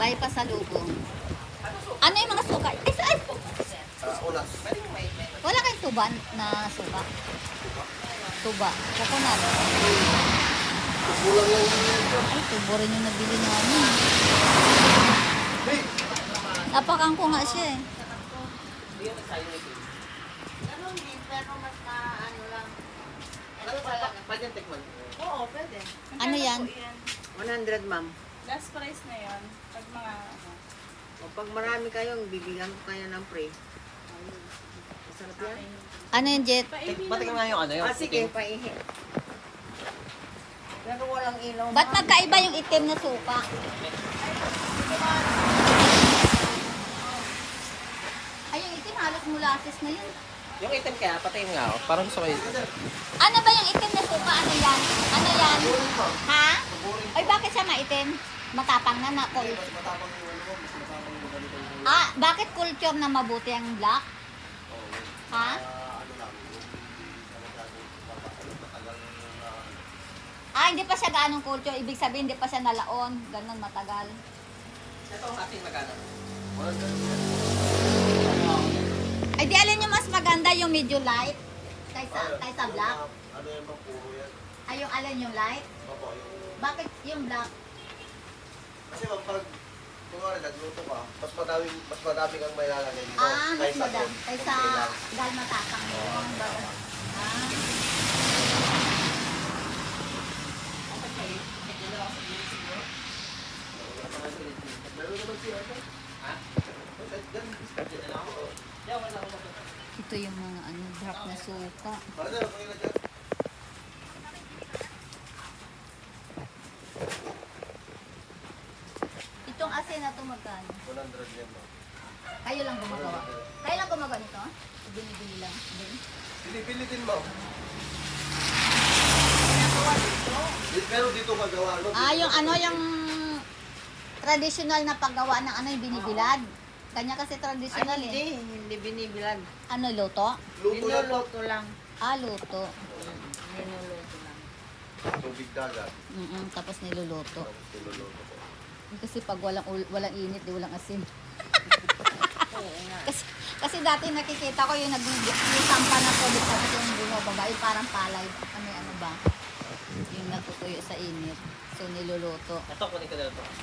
Bay pasalubong. Ano yung mga suka? Ay, Ulas. wala kayong tuba na suka? Tuba. Coconut. Kulang lang yun. Ay, tubo rin yung nabili namin. Hey! Napakangko nga siya eh. Ganun din, pero mas na ano lang. Pwede tikman. Oo, pwede. Ano yan? 100, ma'am. Last price na yon. Pag mga ano. O pag marami kayong, bibigyan ko kayo ng free. Masarap yan. Ano yung jet? Patikin nga yung ano yung Sige, paihi. Pero walang ilaw. Ba't ma'am. magkaiba yung itim na suka? Ay, yung itim halos molasses na yun. Yung item kaya, patayin nga ako. Parang gusto ko yun. Ano ba yung itim na suka? Ano yan? Ano yan? Ha? Ay, bakit siya maitim? Matapang na na. Ah, bakit culture na mabuti ang black? Ha? Ah, hindi pa siya gaanong culture. Ibig sabihin, hindi pa siya nalaon. Ganon, matagal. Ito ang ating magana. Ay, di alin yung mas maganda yung medyo light kaysa black? Ano yan ba puro yan? Ay, yung alin yung light? Opo, yung... Bakit yung black? Kasi pag kunwari nagluto ka, mas madami kang may lalagay dito. Ah, mas Kaysa madam. doon. Kaysa Okay lang. dahil matapang yun. Ah. Meron naman siya ito. Ha? Ito yung mga ano, drop na suka. Brother, ako yung nagyan. Itong asin na ito magkano? 100 yan, ma'am. Kayo lang gumagawa. Kayo lang gumagawa nito? Binibili lang. Din. Binibili din, ma'am. Pero dito magawa, no? Ah, yung ano, yung traditional na paggawa ng ano yung binibilad. Kanya kasi traditional Ay, eh. hindi binibilan. Ano, luto? Luto yan, ma'am. Binuluto lang. Ah, luto. Binuluto lang. Tubig dagat. Tapos niluluto. Tapos niluluto ko. Kasi pag walang init, di walang asin. Oo nga. Kasi dati nakikita ko yung yung sampa na tubig tapos yung bumababa, yung parang palay. Ano ba? Yung natutuyo sa init. So niluluto. Ito, kunin ko na ito.